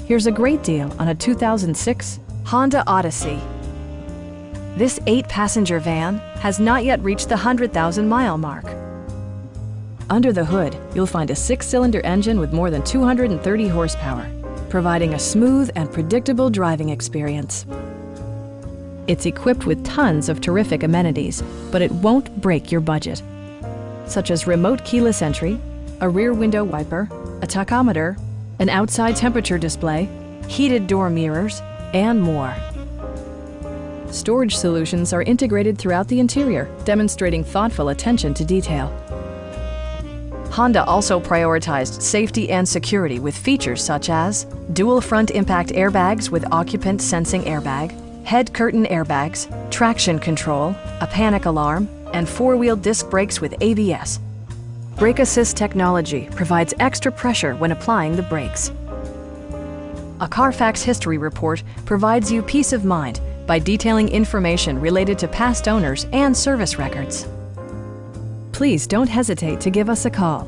Here's a great deal on a 2006 Honda Odyssey. This 8-passenger van has not yet reached the 100,000-mile mark. Under the hood, you'll find a 6-cylinder engine with more than 230 horsepower, providing a smooth and predictable driving experience. It's equipped with tons of terrific amenities, but it won't break your budget, such as remote keyless entry, a rear window wiper, a tachometer, an outside temperature display, heated door mirrors, and more. Storage solutions are integrated throughout the interior, demonstrating thoughtful attention to detail. Honda also prioritized safety and security with features such as dual front impact airbags with occupant sensing airbag, head curtain airbags, traction control, a panic alarm, and 4-wheel disc brakes with ABS. Brake Assist technology provides extra pressure when applying the brakes. A Carfax history report provides you peace of mind by detailing information related to past owners and service records. Please don't hesitate to give us a call.